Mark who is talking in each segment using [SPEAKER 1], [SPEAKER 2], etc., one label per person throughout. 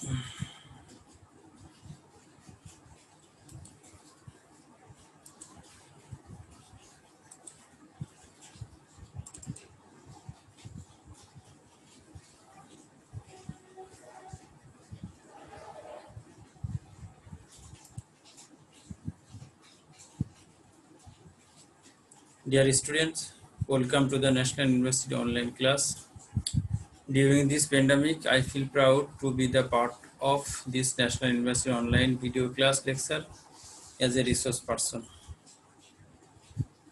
[SPEAKER 1] Dear students, welcome to the National University online class. During this pandemic, I feel proud to be the part of this National University online video class lecture as a resource person.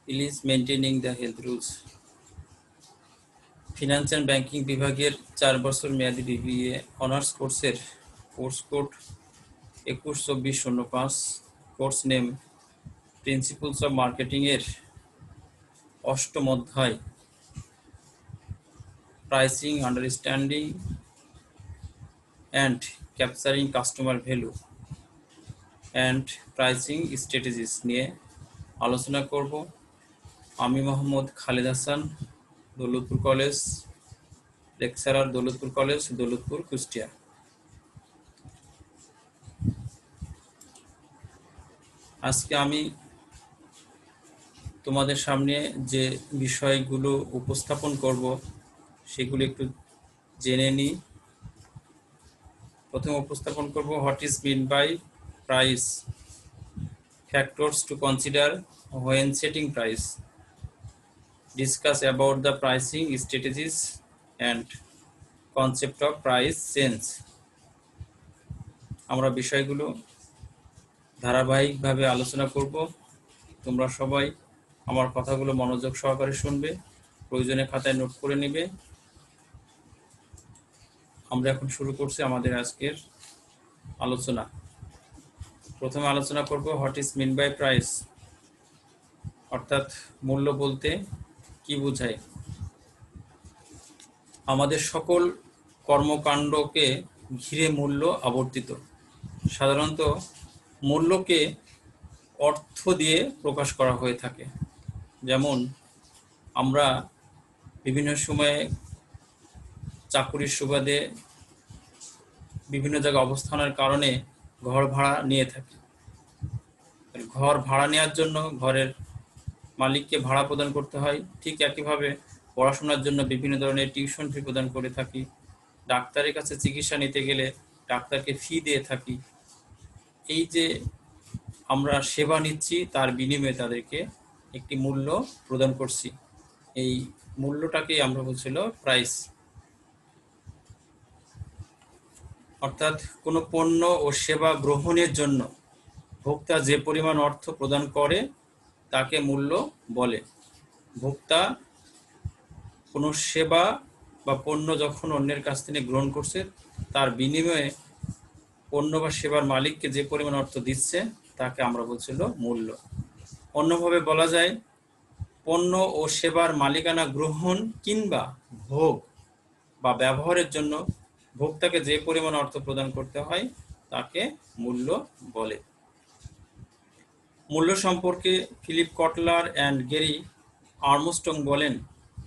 [SPEAKER 1] Please maintaining the health rules. Finance and Banking বিভাগের 4 বছর মেয়াদী BBA honours কোর্সের course code 212405 course name principles of marketing এর অষ্টম অধ্যায় pricing, understanding and capturing customer value and pricing strategies নিয়ে আলোচনা করব। আমি Mohammad Khaled Hasan, Daulatpur college, lecturer, Daulatpur college, Daulatpur, Kushtia. আজকে আমি তোমাদের সামনে যে বিষয়গুলো উপস্থাপন করব সেগুলো একটু জেনে নিই। প্রথমে উপস্থাপন করব what is mean by price, factors to consider when setting price, discuss about the pricing strategies and concept of price change। আমরা বিষয়গুলো ধারাবাহিকভাবে আলোচনা করব। তোমরা সবাই আমার কথাগুলো মনোযোগ সহকারে শুনবে, প্রয়োজনে খাতায় নোট করে নেবে। আমরা এখন শুরু করছি আমাদের আজকের আলোচনা। প্রথমে আলোচনা করব what is mean by price, অর্থাৎ মূল্য বলতে কি বোঝায়। আমাদের সকল কর্মকাণ্ডকে ঘিরে মূল্য আবর্তিত। সাধারণত মূল্যকে অর্থ দিয়ে প্রকাশ করা হয়ে থাকে। যেমন আমরা বিভিন্ন সময়ে চাকুরির সুবাদে বিভিন্ন জায়গায় অবস্থানের কারণে ঘর ভাড়া নিয়ে থাকি। ঘর ভাড়া নেওয়ার জন্য ঘরের মালিককে ভাড়া প্রদান করতে হয়। ঠিক একইভাবে পড়াশোনার জন্য বিভিন্ন ধরনের টিউশন ফি প্রদান করে থাকি। ডাক্তারের কাছে চিকিৎসা নিতে গেলে ডাক্তারকে ফি দিয়ে থাকি। এই যে আমরা সেবা নিচ্ছি তার বিনিময়ে তাদেরকে একটি মূল্য প্রদান করছি। এই মূল্যটাকেই আমরা বলছিল প্রাইস। অর্থাৎ কোনো পণ্য ও সেবা গ্রহণের জন্য ভোক্তা যে পরিমাণ অর্থ প্রদান করে তাকে মূল্য বলে। ভোক্তা কোনো সেবা বা পণ্য যখন অন্যের কাছ থেকে গ্রহণ করছে তার বিনিময়ে পণ্য বা সেবার মালিককে যে পরিমাণ অর্থ দিচ্ছে তাকে আমরা বলছিল মূল্য। অন্যভাবে বলা যায় পণ্য ও সেবার মালিকানা গ্রহণ কিংবা ভোগ বা ব্যবহারের জন্য ভোক্তাকে যে পরিমাণ অর্থ প্রদান করতে হয় তাকে মূল্য বলে। মূল্য সম্পর্কে Philip Kotler and Gary Armstrong বলেন,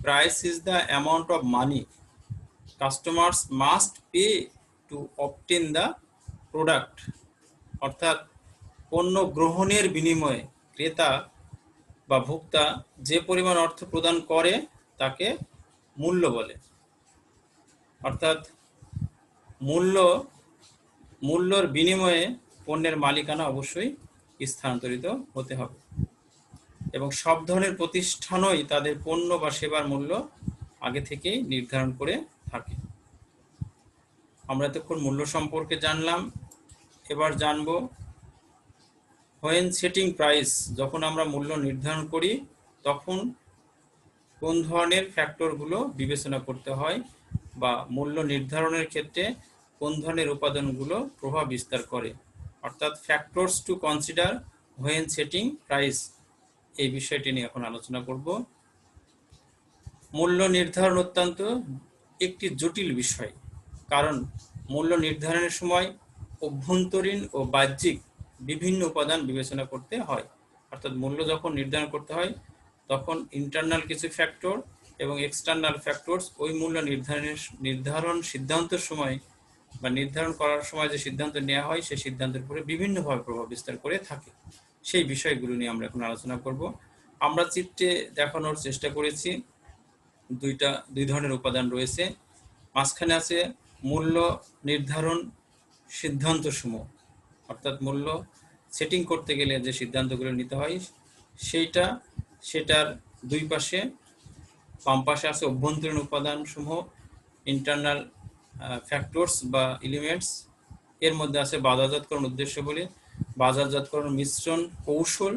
[SPEAKER 1] price is the amount of money customers must pay to obtain the product. অর্থাৎ পণ্য গ্রহণের বিনিময়ে ক্রেতা বা ভোক্তা যে পরিমাণ অর্থ প্রদান করে তাকে মূল্য বলে। অর্থাৎ মূল্যর বিনিময়ে পণ্যের মালিকানা অবশ্যই স্থানান্তরিত হতে হবে এবং সব ধরনের প্রতিষ্ঠানই তাদের পণ্য বা সেবার মূল্য আগে থেকেই নির্ধারণ করে থাকে। আমরা এতক্ষণ মূল্য সম্পর্কে জানলাম। এবার জানব when setting price, যখন আমরা মূল্য নির্ধারণ করি তখন কোন ধরনের ফ্যাক্টরগুলো বিবেচনা করতে হয় বা মূল্য নির্ধারণের ক্ষেত্রে কোন ধরনের উপাদানগুলো প্রভাব বিস্তার করে। অর্থাৎ factors to consider when setting price, এই বিষয়টি নিয়ে এখন আলোচনা করব। মূল্য নির্ধারণ অত্যন্ত একটি জটিল বিষয়, কারণ মূল্য নির্ধারণের সময় অভ্যন্তরীণ ও বাহ্যিক বিভিন্ন উপাদান বিবেচনা করতে হয়। অর্থাৎ মূল্য যখন নির্ধারণ করতে হয় তখন ইন্টারনাল কিছু ফ্যাক্টর এবং এক্সটার্নাল ফ্যাক্টরস ওই মূল্য নির্ধারণ সিদ্ধান্তের সময় বা নির্ধারণ করার সময় যে সিদ্ধান্ত নেওয়া হয় সেই সিদ্ধান্তের উপরে বিভিন্নভাবে প্রভাব বিস্তার করে থাকে। সেই বিষয়গুলো নিয়ে আমরা এখন আলোচনা করব। আমরা চিত্রে দেখানোর চেষ্টা করেছি দুই ধরনের উপাদান রয়েছে। মাঝখানে আছে মূল্য নির্ধারণ সিদ্ধান্তসমূহ, অর্থাৎ মূল্য সেটিং করতে গেলে যে সিদ্ধান্তগুলো নিতে হয় সেটার দুই পাশে, বাম পাশে আছে অভ্যন্তরীণ উপাদানসমূহ, ইন্টারনাল ফ্যাক্টরস বা এলিমেন্টস। এর মধ্যে আছে বাজারজাতকরণ উদ্দেশ্যগুলি, বাজারজাতকরণ মিশ্রণ কৌশল,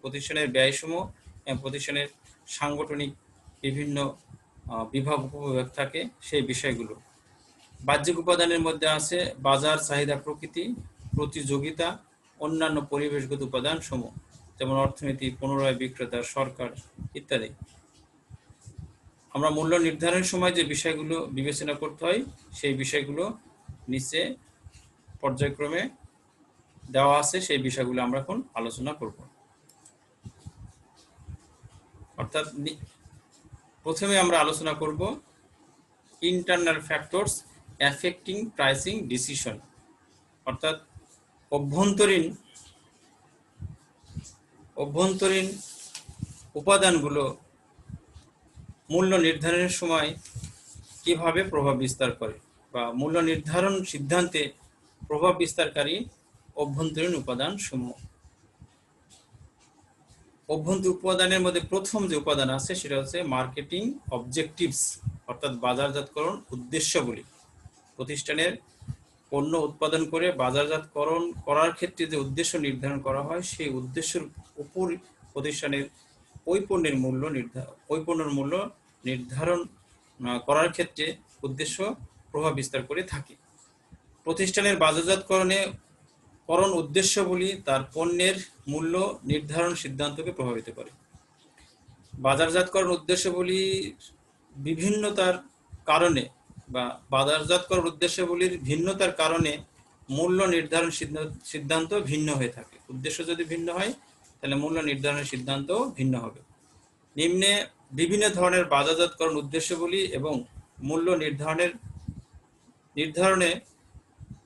[SPEAKER 1] প্রতিষ্ঠানের ব্যয়সমূহ এবং প্রতিষ্ঠানের সাংগঠনিক বিভিন্ন বিভাগ উপবিভাগ থাকে সেই বিষয়গুলো। বাহ্যিক উপাদানের মধ্যে আছে বাজার চাহিদা প্রকৃতি, প্রতিযোগিতা, অন্যান্য পরিবেশগত উপাদান সমূহ, যেমন অর্থনীতি, পুনরায় বিক্রেতা, সরকার ইত্যাদি। আমরা মূল্য নির্ধারণের সময় যে বিষয়গুলো বিবেচনা করতে হয় সেই বিষয়গুলো নিচে পর্যায়ক্রমে দেওয়া আছে, সেই বিষয়গুলো আমরা এখন আলোচনা করব। অর্থাৎ প্রথমে আমরা আলোচনা করব internal factors affecting pricing decision, অর্থাৎ অভ্যন্তরীণ উপাদানগুলো মূল্য নির্ধারণের সময় কিভাবে প্রভাব বিস্তার করে বা মূল্য নির্ধারণ সিদ্ধান্তে প্রভাব বিস্তারকারী অভ্যন্তরীণ উপাদান সমূহ। অভ্যন্তরীণ উপাদানের মধ্যে প্রথম যে উপাদান আছে সেটা হচ্ছে মার্কেটিং অবজেক্টিভস, অর্থাৎ বাজারজাতকরণ উদ্দেশ্যগুলি। প্রতিষ্ঠানের পণ্য উৎপাদন করে বাজারজাতকরণ করার ক্ষেত্রে যে উদ্দেশ্য নির্ধারণ করা হয় সেই উদ্দেশ্যের উপর প্রতিষ্ঠানের ওই পণ্যের মূল্য নির্ধারণ করার ক্ষেত্রে উদ্দেশ্য প্রভাব বিস্তার করে থাকে। প্রতিষ্ঠানের বাজারজাতকরণ উদ্দেশ্যগুলি তার পণ্যের মূল্য নির্ধারণ সিদ্ধান্তকে প্রভাবিত করে। বাজারজাতকরণ উদ্দেশ্যগুলি বিভিন্নতার কারণে বা বাজারজাতকরণ উদ্দেশ্যগুলির ভিন্নতার কারণে মূল্য নির্ধারণ সিদ্ধান্ত ভিন্ন হয়ে থাকে। উদ্দেশ্য যদি ভিন্ন হয় তাহলে মূল্য নির্ধারণের সিদ্ধান্ত ভিন্ন হবে। নিম্নে বিভিন্ন ধরনের বাজারজাতকরণ উদ্দেশ্যগুলি এবং মূল্য নির্ধারণে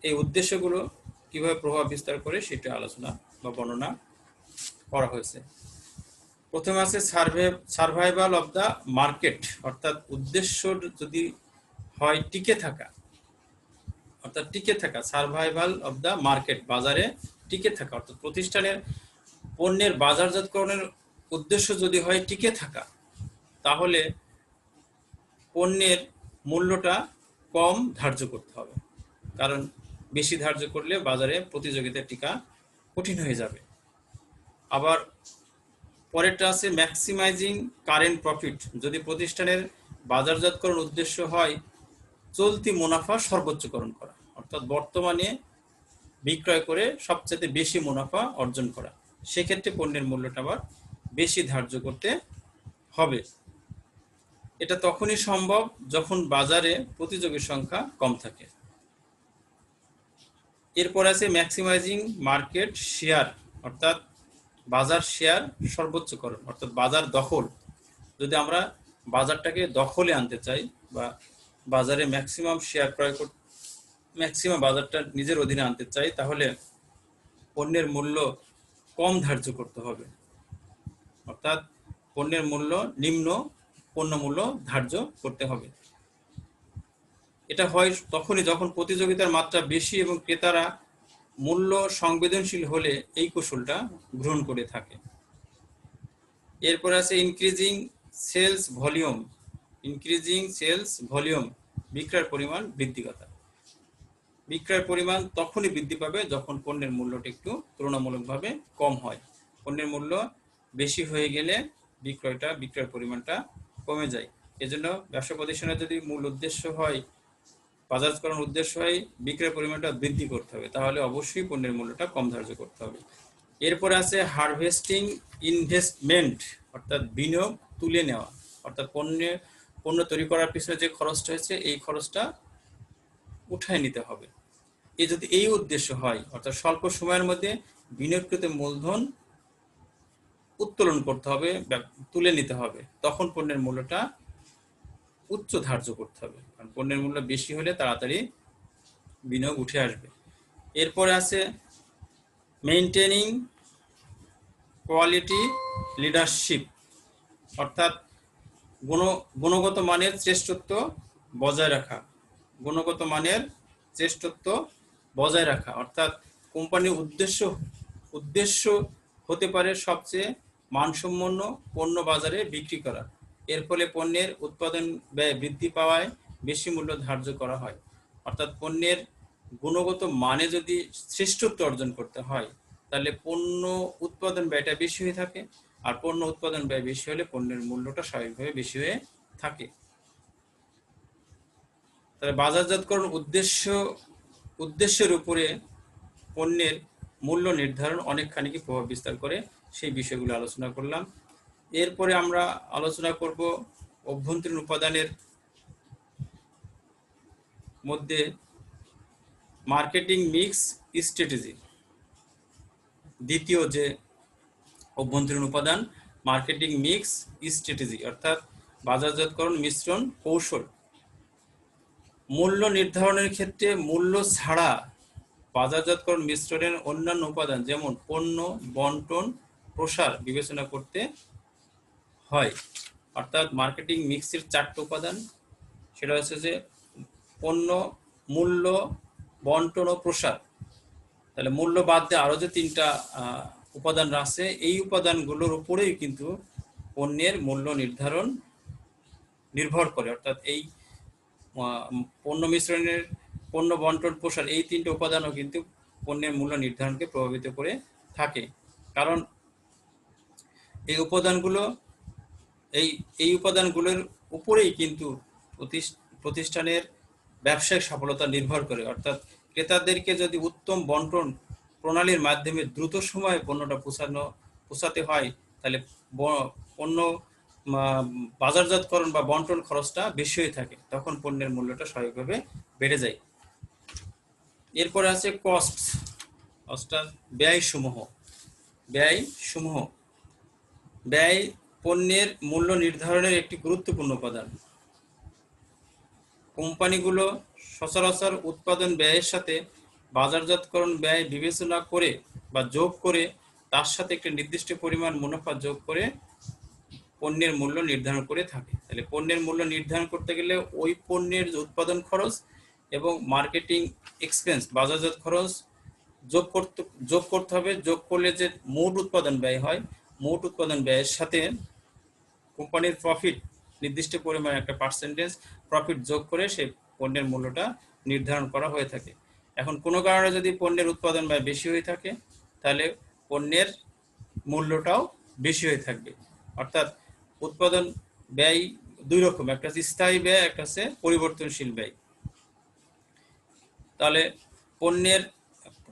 [SPEAKER 1] এই উদ্দেশ্যগুলো কিভাবে প্রভাব বিস্তার করে সেটা আলোচনা বা বর্ণনা করা হয়েছে। প্রথমে আছে সার্ভাইভাল অফ দ্য মার্কেট, অর্থাৎ উদ্দেশ্য যদি হয় টিকে থাকা, সার্ভাইভাল অফ দ্য মার্কেট, বাজারে টিকে থাকা, অর্থাৎ প্রতিষ্ঠানের পণ্যের বাজারজাতকরণের উদ্দেশ্য যদি হয় টিকে থাকা, তাহলে পণ্যের মূল্যটা কম ধার্য করতে হবে, কারণ বেশি ধার্য করলে বাজারে প্রতিযোগিতায় টিকা কঠিন হয়ে যাবে। আবার পরেরটা আছে ম্যাক্সিমাইজিং কারেন্ট প্রফিট, যদি প্রতিষ্ঠানের বাজারজাতকরণ উদ্দেশ্য হয় চলতি মুনাফা সর্বোচ্চকরণ করা, অর্থাৎ বর্তমানে বিক্রয় করে সবচেয়ে বেশি মুনাফা অর্জন করা, সেক্ষেত্রে পণ্যের মূল্যটা আবার বেশি ধার্য করতে হবে। এটা তখনই সম্ভব যখন বাজারে প্রতিযোগীর সংখ্যা কম থাকে। এরপর আছে ম্যাক্সিমাইজিং মার্কেট শেয়ার, অর্থাৎ বাজার শেয়ার সর্বোচ্চকরণ, অর্থাৎ বাজার দখল। যদি আমরা বাজারটাকে দখলে আনতে চাই বা বাজারে ম্যাক্সিমাম শেয়ার ম্যাক্সিমাম বাজারটা নিজের অধীনে আনতে চাই, তাহলে পণ্যের মূল্য কম ধার্য করতে হবে, অর্থাৎ পণ্যের মূল্য নিম্ন পণ্য মূল্য ধার্য করতে হবে। এটা হয় তখনই যখন প্রতিযোগিতার মাত্রা বেশি এবং ক্রেতারা মূল্য সংবেদনশীল হলে এই কৌশলটা গ্রহণ করে থাকে। এরপর আছে ইনক্রিজিং সেলস ভলিউম, বিক্রয়ের পরিমাণ বৃদ্ধি করা। বিক্রয়ের পরিমাণ তখনই বৃদ্ধি পাবে যখন পণ্যের মূল্যটা তুলনামূলকভাবে কম হয়। পণ্যের মূল্য বেশি হয়ে গেলে বিক্রয়ের পরিমাণটা কমে যায়। এজন্য ব্যবসা প্রতিষ্ঠানের যদি মূল উদ্দেশ্য হয়, বাজারজাতকরণ উদ্দেশ্য হয় বিক্রয়ের পরিমাণটা বৃদ্ধি করতে হবে, তাহলে অবশ্যই পণ্যের মূল্যটা কম ধার্য করতে হবে। এরপরে আছে হারভেস্টিং ইনভেস্টমেন্ট, অর্থাৎ বিনিয়োগ তুলে নেওয়া, অর্থাৎ পণ্য তৈরি করার পিছনে যে খরচটা হয়েছে এই খরচটা উঠায় নিতে হবে। যদি এই উদ্দেশ্য হয়, অর্থাৎ স্বল্প সময়ের মধ্যে বিনিয়োগকৃত মূলধন উত্তোলন করতে হবে, তুলে নিতে হবে, তখন পণ্যের মূল্যটা উচ্চ ধার্য করতে হবে, কারণ পণ্যের মূল্য বেশি হলে তাড়াতাড়ি বিনিয়োগ উঠে আসবে। এরপরে আছে মেইনটেনিং কোয়ালিটি লিডারশিপ, অর্থাৎ গুণগত মানের শ্রেষ্ঠত্ব বজায় রাখা। গুণগত মানের শ্রেষ্ঠত্ব বজায় রাখা অর্থাৎ কোম্পানির উদ্দেশ্য হতে পারে সবচেয়ে মানসম্পন্ন পণ্য বাজারে বিক্রি করা। এর ফলে পণ্যের উৎপাদন ব্যয় বৃদ্ধি পাওয়ায় বেশি মূল্য ধার্য করা হয়। অর্থাৎ পণ্যের গুণগত মানে যদি শ্রেষ্ঠত্ব অর্জন করতে হয় তাহলে পণ্য উৎপাদন ব্যয়টা বেশি হয়ে থাকে, আর পণ্য উৎপাদন ব্যয় বেশি হলে পণ্যের মূল্যটা স্বাভাবিকভাবে বেশি হয়ে থাকে। তাহলে বাজারজাতকরণ উদ্দেশ্যের উপরে পণ্যের মূল্য নির্ধারণ অনেকখানি প্রভাব বিস্তার করে, সেই বিষয়গুলো আলোচনা করলাম। এরপরে আমরা আলোচনা করব অভ্যন্তরীণ উপাদানের মধ্যে মার্কেটিং মিক্স স্ট্র্যাটেজি। দ্বিতীয় যে অভ্যন্তরীণ উপাদান মার্কেটিং মিক্স স্ট্র্যাটেজি অর্থাৎ বাজারজাতকরণ মিশ্রণ কৌশল। মূল্য নির্ধারণের ক্ষেত্রে মূল্য ছাড়া বাজারজাতকরণ মিশ্রণের অন্যান্য উপাদান যেমন পণ্য বন্টন প্রসার বিবেচনা করতে হয়। অর্থাৎ মার্কেটিং মিক্সের 4টি উপাদান, সেটা হচ্ছে যে পণ্য, মূল্য, বন্টন ও প্রসার। তাহলে মূল্য বাদ দিয়ে আরো যে 3টা উপাদান আছে, এই উপাদানগুলোর উপরেই কিন্তু পণ্যের মূল্য নির্ধারণ নির্ভর করে। অর্থাৎ এই পণ্য মিশ্রণের পণ্য বন্টন প্রসার এই 3টে উপাদানও কিন্তু পণ্যের মূল্য নির্ধারণকে প্রভাবিত করে থাকে। কারণ এই উপাদানগুলোর উপরেই কিন্তু প্রতিষ্ঠানের ব্যবসায়িক সফলতা নির্ভর করে। অর্থাৎ ক্রেতাদেরকে যদি উত্তম বন্টন প্রণালীর মাধ্যমে দ্রুত সময়ে পণ্যটা পৌঁছাতে হয় তাহলে পণ্য বাজারজাতকরণ বা বন্টন খরচটা বেশি হয়ে থাকে, তখন পণ্যের মূল্যটা স্বাভাবিকভাবে বেড়ে যায়। এরপরে আছে কস্ট অর্থাৎ ব্যয়সমূহ। ব্যয় পণ্যের মূল্য নির্ধারণের একটি গুরুত্বপূর্ণ উপাদান। কোম্পানিগুলো সচরাচর উৎপাদন ব্যয়ের সাথে বাজারজাতকরণ ব্যয় বিবেচনা করে বা যোগ করে তার সাথে একটি নির্দিষ্ট পরিমাণ মুনাফা যোগ করে পণ্যের মূল্য নির্ধারণ করে থাকে। তাহলে পণ্যের মূল্য নির্ধারণ করতে গেলে ওই পণ্যের উৎপাদন খরচ এবং মার্কেটিং এক্সপেন্স বাজারজাত খরচ যোগ করতে হবে। যোগ করলে যে মোট উৎপাদন ব্যয় হয়, মোট উৎপাদন ব্যয়ের সাথে কোম্পানির প্রফিট নির্দিষ্ট পরিমাণ একটা পার্সেন্টেজ প্রফিট যোগ করে সেই পণ্যের মূল্যটা নির্ধারণ করা হয়ে থাকে। এখন কোনো কারণে যদি পণ্যের উৎপাদন ব্যয় বেশি হয়ে থাকে তাহলে পণ্যের মূল্যটাও বেশি হয়ে থাকবে। অর্থাৎ উৎপাদন ব্যয় 2 রকম, একটা হচ্ছে স্থায়ী ব্যয়, একটা হচ্ছে পরিবর্তনশীল ব্যয়। তাহলে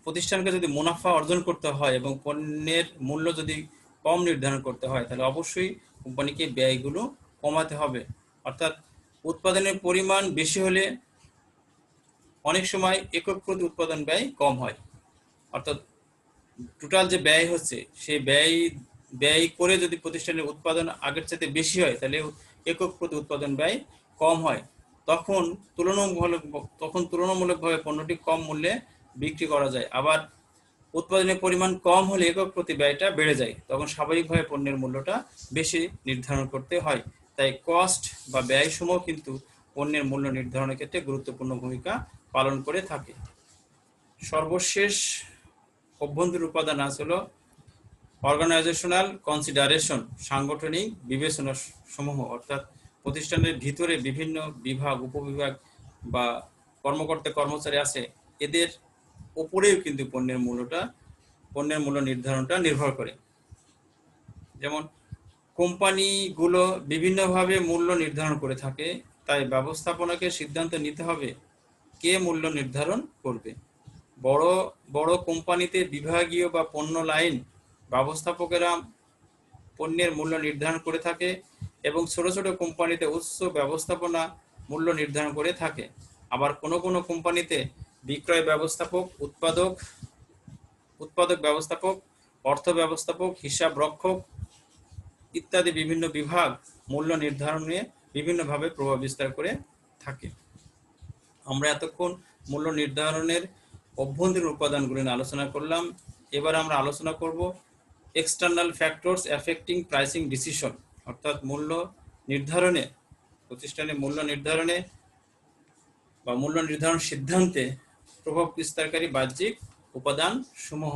[SPEAKER 1] প্রতিষ্ঠানকে যদি মুনাফা অর্জন করতে হয় এবং পণ্যের মূল্য যদি কম নির্ধারণ করতে হয় তাহলে অবশ্যই কোম্পানিকে ব্যয়গুলো কমাতে হবে। অর্থাৎ উৎপাদনের পরিমাণ বেশি হলে অনেক সময় একক প্রতি উৎপাদন ব্যয় কম হয়। অর্থাৎ টোটাল যে ব্যয় হচ্ছে সেই ব্যয় করে যদি প্রতিষ্ঠানের উৎপাদন আগের চাইতে বেশি হয় তাহলে একক প্রতি উৎপাদন ব্যয় কম হয়। তখন তুলনামূলকভাবে পণ্যটি কম মূল্যে বিক্রি করা যায়। আবার উৎপাদনের পরিমাণ কম হলে একক প্রতি ব্যয়টা বেড়ে যায়, তখন স্বাভাবিকভাবে পণ্যের মূল্যটা বেশি নির্ধারণ করতে হয়। তাই কস্ট বা ব্যয়সমূহ কিন্তু পণ্যের মূল্য নির্ধারণের ক্ষেত্রে গুরুত্বপূর্ণ ভূমিকা পালন করে থাকে। সর্বশেষ অভ্যন্তরীণ উপাদান হলো অর্গানাইজেশনাল কনসিডারেশন, সাংগঠনিক বিবেচনা সমূহ। অর্থাৎ প্রতিষ্ঠানের ভিতরে বিভিন্ন বিভাগ, উপবিভাগ বা কর্মকর্তা কর্মচারী আছে, এদের উপরেও কিন্তু পণ্যের মূল্য নির্ধারণটা নির্ভর করে। যেমন কোম্পানিগুলো বিভিন্নভাবে মূল্য নির্ধারণ করে থাকে, তাই ব্যবস্থাপনাকে সিদ্ধান্ত নিতে হবে কে মূল্য নির্ধারণ করবে। বড় বড় কোম্পানিতে বিভাগীয় বা পণ্য লাইন ব্যবস্থাপকেরা পণ্যের মূল্য নির্ধারণ করে থাকে এবং ছোট ছোট কোম্পানিতে উচ্চ ব্যবস্থাপনা মূল্য নির্ধারণ করে থাকে। আবার কোনো কোনো কোম্পানিতে বিক্রয় ব্যবস্থাপক, উৎপাদক ব্যবস্থাপক, অর্থ ব্যবস্থাপক, হিসাব রক্ষক ইত্যাদি বিভিন্ন বিভাগ মূল্য নির্ধারণে বিভিন্নভাবে প্রভাব বিস্তার করে থাকে। আমরা এতক্ষণ মূল্য নির্ধারণের অভ্যন্তরীণ উপাদানগুলি নিয়ে আলোচনা করলাম। এবার আমরা আলোচনা করব external factors affecting pricing decision, অর্থাৎ মূল্য নির্ধারণে, প্রতিষ্ঠানে মূল্য নির্ধারণে বা মূল্য নির্ধারণ সিদ্ধান্তে প্রভাব বিস্তারকারী বাহ্যিক উপাদান সমূহ।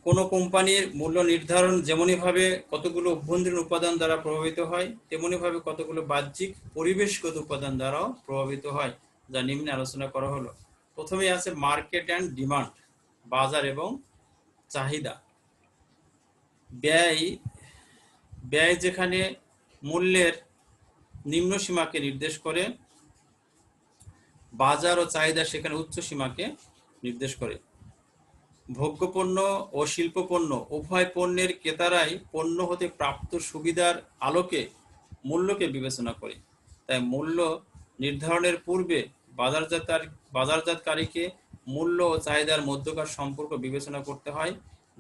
[SPEAKER 1] কোনো কোম্পানির মূল্য নির্ধারণ যেমনিভাবে কতগুলো অভ্যন্তরীণ উপাদান দ্বারা প্রভাবিত হয়, তেমনিভাবে কতগুলো বাহ্যিক পরিবেশগত উপাদান দ্বারাও প্রভাবিত হয়, যা নিম্নে আলোচনা করা হলো। প্রথমেই আছে মার্কেট অ্যান্ড ডিমান্ড, বাজার এবং চাহিদা। ব্যয় যেখানে মূল্যের নিম্ন সীমাকে নির্দেশ করে, বাজার ও চাহিদা সেখানে উচ্চ সীমাকে নির্দেশ করে। ভোগ্যপণ্য ও শিল্পপণ্য উভয় পণ্যের ক্রেতারাই পণ্য হতে প্রাপ্ত সুবিধার আলোকে মূল্যকে বিবেচনা করে। তাই মূল্য নির্ধারণের পূর্বে বাজারজাতকারীকে মূল্য ও চাহিদার মধ্যকার সম্পর্ক বিবেচনা করতে হয়,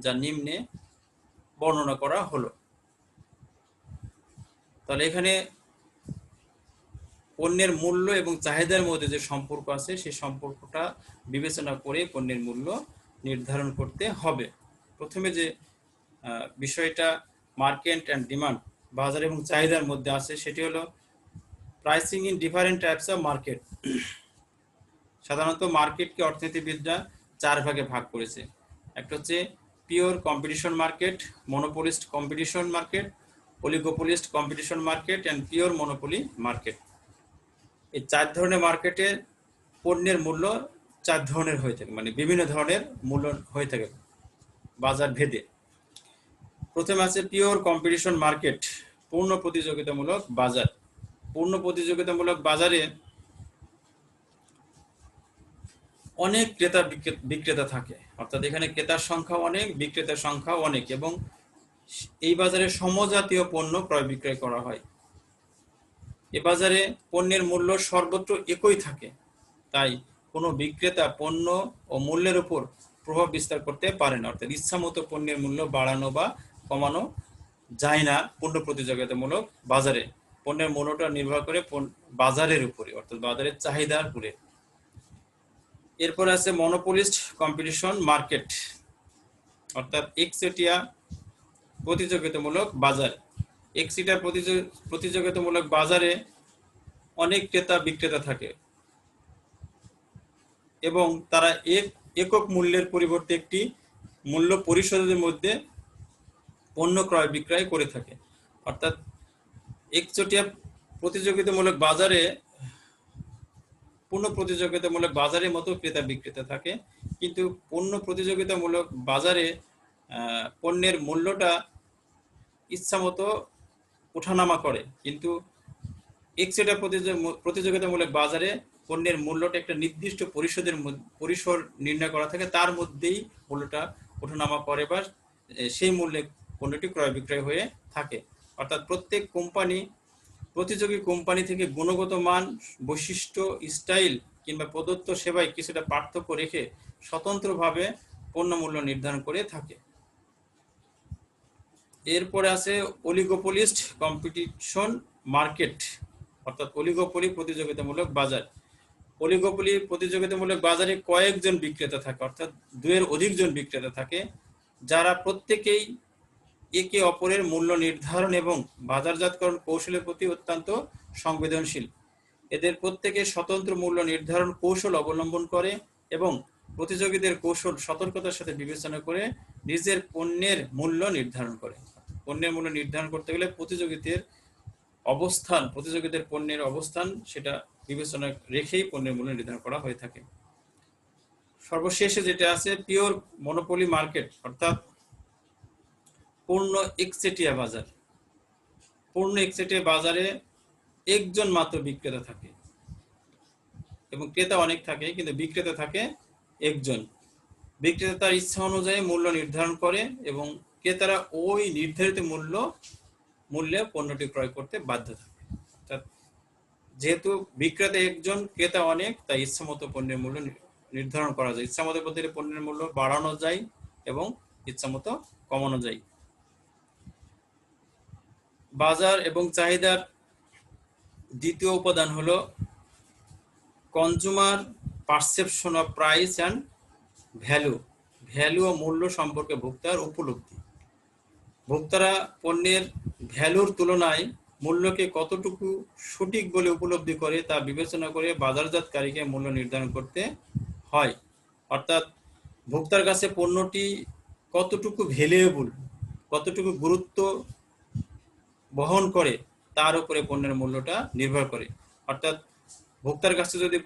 [SPEAKER 1] যা নিম্নে বর্ণনা করা হলো। তাহলে এখানে পণ্যের মূল্য এবং চাহিদার মধ্যে যে সম্পর্ক আছে সেই সম্পর্কটা বিবেচনা করে পণ্যের মূল্য নির্ধারণ করতে হবে। প্রথমে যে বিষয়টা মার্কেট অ্যান্ড ডিমান্ড, বাজার এবং চাহিদার মধ্যে আছে, সেটি হলো pricing in different types of market. সাধারণত মার্কেটকে অর্থনীতিবিদরা 4 ভাগে ভাগ করেছে। একটা হচ্ছে pure competition market, monopolist competition market, oligopolist competition market and pure monopoly market. এই 4 ধরনের মার্কেটে পণ্যের মূল্য 4 ধরনের হয়ে থাকে, মানে বিভিন্ন ধরনের মূল্য হয়ে থাকে বাজার ভেদে। প্রথমে আছে পিওর কম্পিটিশন মার্কেট, পূর্ণ প্রতিযোগিতামূলক বাজার। পূর্ণ প্রতিযোগিতামূলক বাজারে অনেক ক্রেতা বিক্রেতা থাকে, অর্থাৎ এখানে ক্রেতার সংখ্যা অনেক, বিক্রেতার সংখ্যা অনেক, এবং এই বাজারে সমজাতীয় পণ্য ক্রয় বিক্রয় করা হয়। এ বাজারে পণ্যের মূল্য সর্বত্র একই থাকে, তাই কোনো বিক্রেতা পণ্য ও মূল্যের উপর প্রভাব বিস্তার করতে পারে না, অর্থাৎ ইচ্ছামতো পণ্যের মূল্য বাড়ানো বা কমানো যায় না। পূর্ণ প্রতিযোগিতামূলক বাজারে পণ্যের মূল্যটা নির্ভর করে বাজারের উপরে, অর্থাৎ বাজারের চাহিদার উপরে। এরপর আছে মনোপলিস্ট কম্পিটিশন মার্কেট, অর্থাৎ একচেটিয়া প্রতিযোগিতামূলক বাজার। একচেটিয়া প্রতিযোগিতামূলক বাজারে অনেক ক্রেতা বিক্রেতা থাকে এবং তারা একক মূল্যের পরিবর্তে একটি মূল্য পরিশোধের মধ্যে পণ্য ক্রয় বিক্রয় করে থাকে। অর্থাৎ একচেটিয়া প্রতিযোগিতামূলক বাজারে পূর্ণ প্রতিযোগিতামূলক বাজারের মতো ক্রেতা বিক্রেতা থাকে, কিন্তু পূর্ণ প্রতিযোগিতামূলক বাজারে পণ্যের মূল্যটা ইচ্ছামতো ওঠানামা করে, কিন্তু একচেটিয়া প্রতিযোগিতামূলক বাজারে পণ্যের মূল্যটা একটা নির্দিষ্ট পরিসর নির্ণয় করা থাকে, তার মধ্যেই মূল্যটা ওঠানামা করে বা সেই মূল্যে পণ্যটি ক্রয় বিক্রয় হয়ে থাকে। অর্থাৎ প্রত্যেক প্রতিযোগী কোম্পানি থেকে গুণগত মান, বৈশিষ্ট্য, স্টাইল কিংবা প্রদত্ত সেবায় কিছুটা পার্থক্য রেখে স্বতন্ত্রভাবে পণ্য মূল্য নির্ধারণ করে থাকে। এরপরে আছে অলিগোপলিস্ট কম্পিটিশন মার্কেট, অর্থাৎ অলিগোপলি প্রতিযোগিতামূলক বাজার। অলিগোপলি প্রতিযোগিতামূলক বাজারে কয়েকজন বিক্রেতা থাকে, অর্থাৎ 2-এর অধিক জন বিক্রেতা থাকে, যারা প্রত্যেকেই একে অপরের মূল্য নির্ধারণ এবং বাজারজাতকরণ কৌশলের প্রতি অত্যন্ত সংবেদনশীল। এদের প্রত্যেকে স্বতন্ত্র মূল্য নির্ধারণ কৌশল অবলম্বন করে এবং প্রতিযোগীদের কৌশল সতর্কতার সাথে বিবেচনা করে নিজের পণ্যের মূল্য নির্ধারণ করে। পণ্যের মূল্য নির্ধারণ করতে গেলে প্রতিযোগীদের পণ্যের অবস্থান সেটা বিবেচনা রেখেই পণ্যের মূল্য নির্ধারণ করা হয়ে থাকে। সর্বশেষে যেটা আছে পিওর মনোপলি মার্কেট, অর্থাৎ পূর্ণ একচেটিয়া বাজার। পূর্ণ একচেটিয়া বাজারে একজন মাত্র বিক্রেতা থাকে এবং ক্রেতা অনেক থাকে, কিন্তু বিক্রেতা থাকে একজন। বিক্রেতা তার ইচ্ছা অনুযায়ী মূল্য নির্ধারণ করে এবং ক্রেতারা ওই নির্ধারিত মূল্যে পণ্যটি ক্রয় করতে বাধ্য থাকে। অর্থাৎ যেহেতু বিক্রেতা একজন, ক্রেতা অনেক, তাই ইচ্ছামতো পণ্যের মূল্য নির্ধারণ করা যায়। ইচ্ছামতো পণ্যের মূল্য বাড়ানো যায় এবং ইচ্ছামতো কমানো যায়। বাজার এবং চাহিদার দ্বিতীয় উপাদান হলো consumer perception of price and value, value ও মূল্য সম্পর্কে ভোক্তার উপলব্ধি। ভোক্তারা পণ্যের ভ্যালুর তুলনায় মূল্যকে কতটুকু সঠিক বলে উপলব্ধি করে তা বিবেচনা করে বাজারজাতকারীকে মূল্য নির্ধারণ করতে হয়। অর্থাৎ ভোক্তার কাছে পণ্যটি কতটুকু ভ্যালুয়েবল, কতটুকু গুরুত্ব বহন করে তার উপরে পণ্যের মূল্যটা নির্ভর করে। অর্থাৎ ভোক্তার কাছে যদি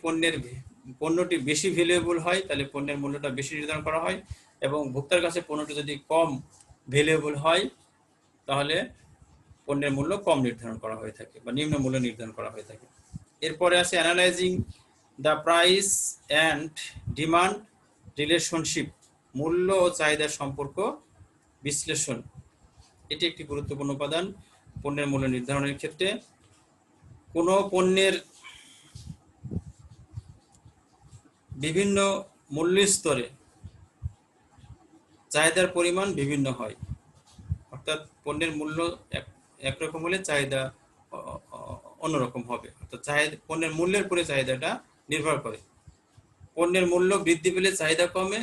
[SPEAKER 1] পণ্যটি বেশি ভ্যালুয়েবল হয় তাহলে পণ্যের মূল্যটা বেশি নির্ধারণ করা হয়, এবং ভোক্তার কাছে পণ্যটি যদি কম ভ্যালুয়েবল হয় তাহলে পণ্যের মূল্য কম নির্ধারণ করা হয়ে থাকে বা নিম্ন মূল্য নির্ধারণ করা হয়ে থাকে। এরপরে আছে analysing the price and demand relationship, মূল্য ও চাহিদার সম্পর্ক বিশ্লেষণ। এটি একটি গুরুত্বপূর্ণ উপাদান পণ্যের মূল্য নির্ধারণের ক্ষেত্রে। কোনো পণ্যের বিভিন্ন মূল্য স্তরে চাহিদার পরিমাণ বিভিন্ন হয়। অর্থাৎ পণ্যের মূল্য একরকম হলে চাহিদা অন্যরকম হবে। অর্থাৎ পণ্যের মূল্যের উপরে চাহিদাটা নির্ভর করে। পণ্যের মূল্য বৃদ্ধি পেলে চাহিদা কমে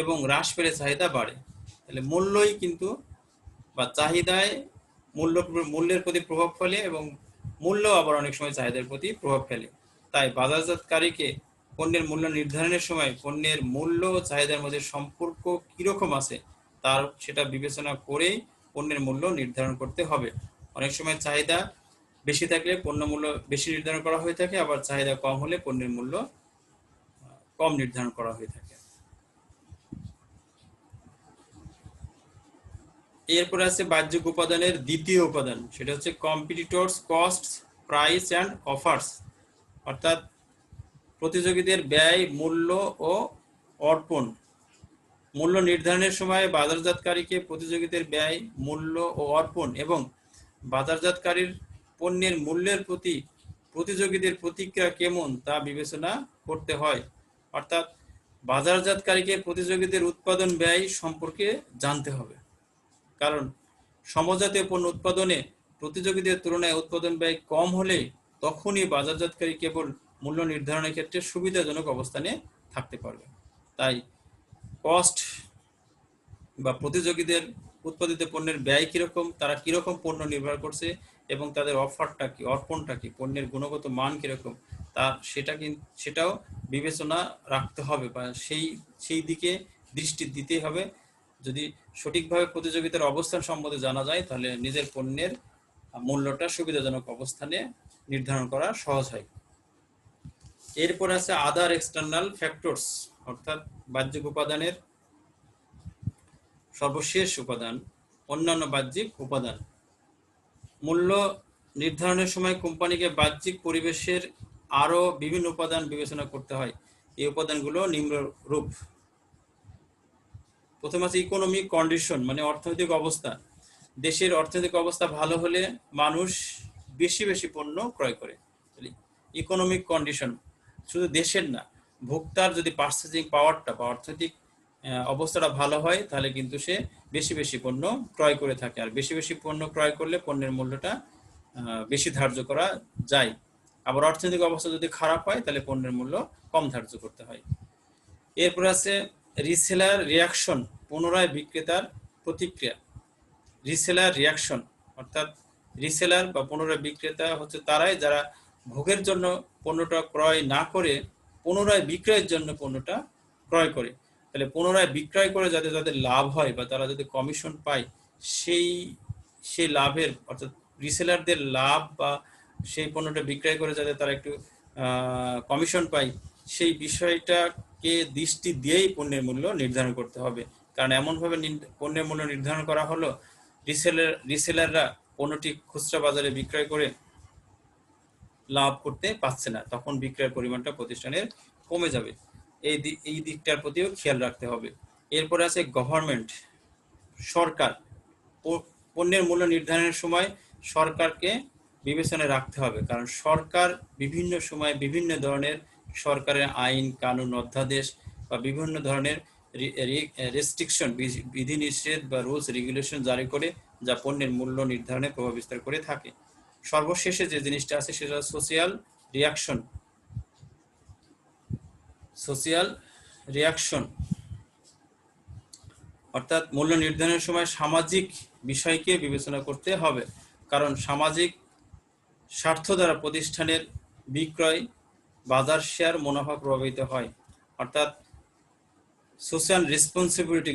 [SPEAKER 1] এবং হ্রাস পেলে চাহিদা বাড়ে। তাহলে মূল্যই কিন্তু বা চাহিদায় মূল্যের প্রতি প্রভাব ফেলে এবং মূল্য আবার অনেক সময় চাহিদার প্রতি প্রভাব ফেলে। তাই বাজারজাতকারীকে পণ্যের মূল্য নির্ধারণের সময় পণ্যের মূল্য ও চাহিদার মধ্যে সম্পর্ক কিরকম আছে সেটা বিবেচনা করেই পণ্যের মূল্য নির্ধারণ করতে হবে। অনেক সময় চাহিদা বেশি থাকলে পণ্য মূল্য বেশি নির্ধারণ করা হয়ে থাকে, আবার চাহিদা কম হলে পণ্যের মূল্য কম নির্ধারণ করা হয়ে থাকে। এরপর আছে বাহ্যিক উপাদানের দ্বিতীয় উপাদান, সেটা হচ্ছে competitors cost price and offers. অর্থাৎ প্রতিযোগীদের ব্যয়, মূল্য ও অর্পণ। মূল্য নির্ধারণের সময় বাজারজাতকারীকে প্রতিযোগীদের ব্যয়, মূল্য ও অর্পণ এবং বাজারজাতকারীর পণ্যের মূল্যের প্রতি প্রতিযোগীদের প্রতিক্রিয়া কেমন তা বিবেচনা করতে হয়। অর্থাৎ বাজারজাতকারীকে প্রতিযোগীদের উৎপাদন ব্যয় সম্পর্কে জানতে হবে, কারণ সমজাতীয় পণ্য উৎপাদনে প্রতিযোগীদের তুলনায় উৎপাদন ব্যয় কম হলে তখনই বাজারজাতকারী কেবল মূল্য নির্ধারণের ক্ষেত্রে সুবিধাজনক অবস্থানে থাকতে পারবে। তাই কস্ট বা প্রতিযোগীদের উৎপাদিত পণ্যের ব্যয় কিরকম, তারা কিরকম পণ্য নির্ভর করছে এবং তাদের অফারটা কি, অর্পণটা কি, পণ্যের গুণগত মান কিরকম তা সেটাও বিবেচনা রাখতে হবে বা সেই দিকে দৃষ্টি দিতে হবে। যদি সঠিকভাবে প্রতিযোগিতার অবস্থান সম্বন্ধে জানা যায় তাহলে নিজের পণ্যের মূল্যটা সুবিধাজনক অবস্থানে নির্ধারণ করা সহজ হয়। এরপর আছে আদার এক্সটার্নাল ফ্যাক্টরস, অর্থাৎ বাহ্যিক উপাদানের সর্বশেষ উপাদান অন্যান্য বাহ্যিক উপাদান। মূল্য নির্ধারণের সময় কোম্পানিকে বাহ্যিক পরিবেশের আরো বিভিন্ন উপাদান বিবেচনা করতে হয়। এই উপাদানগুলো নিম্নরূপ। প্রথম আছে ইকোনমিক কন্ডিশন, মানে অর্থনৈতিক অবস্থা। দেশের অর্থনৈতিক অবস্থা ভালো হলে মানুষ বেশি বেশি পণ্য ক্রয় করে। ইকোনমিক কন্ডিশন শুধু দেশের না, ভোক্তার যদি পার্চেজিং পাওয়ারটা বা অর্থনৈতিক অবস্থাটা ভালো হয় তাহলে কিন্তু সে বেশি বেশি পণ্য ক্রয় করে থাকে, আর বেশি বেশি পণ্য ক্রয় করলে পণ্যের মূল্যটা বেশি ধার্য করা যায়। আবার অর্থনৈতিক অবস্থা যদি খারাপ হয় তাহলে পণ্যের মূল্য কম ধার্য করতে হয়। এরপর আছে রিসেলার রিয়াকশন, পুনরায় বিক্রেতার প্রতিক্রিয়া। রিসেলার রিয়াকশন অর্থাৎ রিসেলার বা পুনরায় বিক্রেতা হচ্ছে তারাই যারা ভোগের জন্য পণ্যটা ক্রয় না করে পুনরায় বিক্রয়ের জন্য পণ্যটা ক্রয় করে। তাহলে পুনরায় বিক্রয় করে যাতে যাদের লাভ হয় বা তারা যদি কমিশন পায়, সেই লাভের অর্থাৎ রিসেলারদের লাভ বা সেই পণ্যটা বিক্রয় করে যাতে তারা একটু কমিশন পায়, সেই বিষয়টাকে দৃষ্টি দিয়েই পণ্যের মূল্য নির্ধারণ করতে হবে। কারণ এমনভাবে পণ্যের মূল্য নির্ধারণ করা হলো রিসেলাররা পণ্যটি খুচরা বাজারে বিক্রয় করে লাভ করতে পারছে না, তখন বিক্রয়ের পরিমাণটা প্রতিষ্ঠানের কমে যাবে। এই দিকটার প্রতিও খেয়াল রাখতে হবে। এরপর আছে গভর্নমেন্ট, সরকার। পণ্যের মূল্য নির্ধারণের সময় সরকারকে বিবেচনায় রাখতে হবে, কারণ সরকার বিভিন্ন সময় বিভিন্ন ধরনের সরকারের আইন কানুন অধ্যাদেশ বা বিভিন্ন ধরনের রেস্ট্রিকশন বিধিনিষেধ বা রুলস রেগুলেশন জারি করে যা পণ্যের মূল্য নির্ধারণে প্রভাব বিস্তার করে থাকে। সর্বশেষে যে জিনিসটা আছে সেটা সোশিয়াল রিয়াকশন, সোশিয়াল রিয়াকশন, অর্থাৎ মূল্য নির্ধারণের সময় সামাজিক বিষয়কে বিবেচনা করতে হবে, কারণ সামাজিক স্বার্থ দ্বারা প্রতিষ্ঠানের বিক্রয়, বাজার শেয়ার, মুনাফা প্রভাবিত হয়। অর্থাৎ সোশ্যাল রেসপন্সিবিলিটি,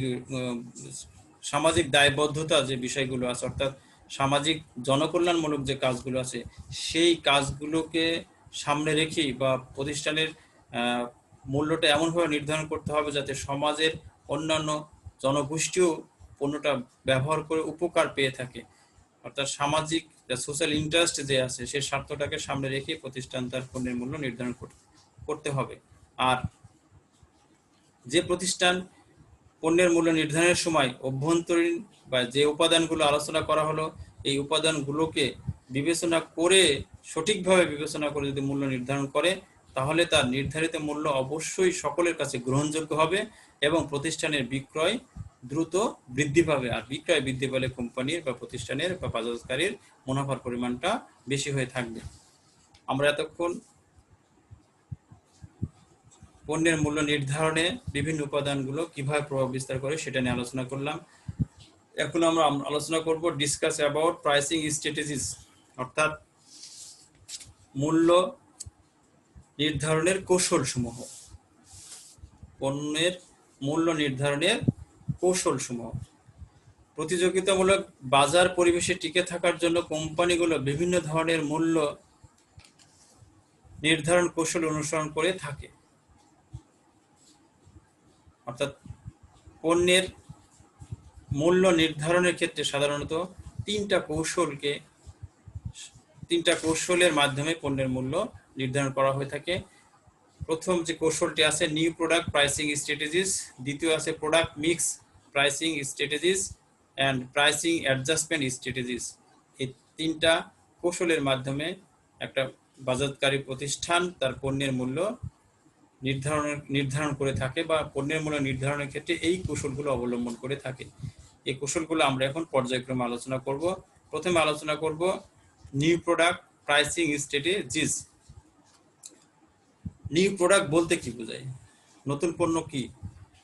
[SPEAKER 1] সামাজিক দায়বদ্ধতা যে বিষয়গুলো আছে, অর্থাৎ সামাজিক জনকল্যাণমূলক যে কাজগুলো আছে, সেই কাজগুলোকে সামনে রেখেই বা প্রতিষ্ঠানের মূল্যটা এমনভাবে নির্ধারণ করতে হবে যাতে সমাজের অন্যান্য জনগোষ্ঠীও পণ্যটা ব্যবহার করে উপকার পেয়ে থাকে। অর্থাৎ সামাজিক সোশ্যাল ইন্টারেস্ট যে আছে সেই স্বার্থটাকে সামনে রেখে প্রতিষ্ঠান তার পণ্যের মূল্য নির্ধারণ করতে হবে। আর যে প্রতিষ্ঠান পণ্যের মূল্য নির্ধারণের সময় অভ্যন্তরীণ বা যে উপাদানগুলো আলোচনা করা হলো, এই উপাদানগুলোকে বিবেচনা করে, সঠিকভাবে বিবেচনা করে যদি মূল্য নির্ধারণ করে, তাহলে তার নির্ধারিত মূল্য অবশ্যই সকলের কাছে গ্রহণযোগ্য হবে এবং প্রতিষ্ঠানের বিক্রয় দ্রুত বৃদ্ধি পাবে। আর বিক্রয় বৃদ্ধি পেলে কোম্পানির বা প্রতিষ্ঠানের বা বাজারকারীর মুনাফার পরিমাণটা বেশি হয়ে থাকবে। আমরা এতক্ষণ পণ্যের মূল্য নির্ধারণে বিভিন্ন উপাদানগুলো কিভাবে প্রভাব বিস্তার করে সেটা নিয়ে আলোচনা করলাম। এখন আমরা আলোচনা করব ডিসকাস অ্যাবাউট প্রাইসিং স্ট্র্যাটেজিস, অর্থাৎ মূল্য নির্ধারণের কৌশলসমূহ। পণ্যের মূল্য নির্ধারণের কৌশলসমূহ। প্রতিযোগিতামূলক বাজার পরিবেশে টিকে থাকার জন্য কোম্পানিগুলো বিভিন্ন ধরনের মূল্য নির্ধারণ কৌশল অনুসরণ করে থাকে। অর্থাৎ পণ্যের মূল্য নির্ধারণের ক্ষেত্রে সাধারণত তিনটা কৌশলের মাধ্যমে পণ্যের মূল্য নির্ধারণ করা হয়ে থাকে। প্রথম যে কৌশলটি আছে নিউ প্রোডাক্ট প্রাইসিং স্ট্র্যাটেজিস, দ্বিতীয় আছে product mix pricing strategies and pricing adjustment strategies. এই তিনটা কৌশলের মাধ্যমে একটা বাজারকারী প্রতিষ্ঠান তার পণ্যের মূল্য নির্ধারণ করে থাকে বা পণ্যের মূল্য নির্ধারণের ক্ষেত্রে এই কৌশলগুলো অবলম্বন করে থাকে। এই কৌশলগুলো আমরা এখন পর্যায়ক্রমে আলোচনা করব। প্রথমে আলোচনা করব new product pricing strategies. New product বলতে কি বোঝায়? নতুন পণ্য কি?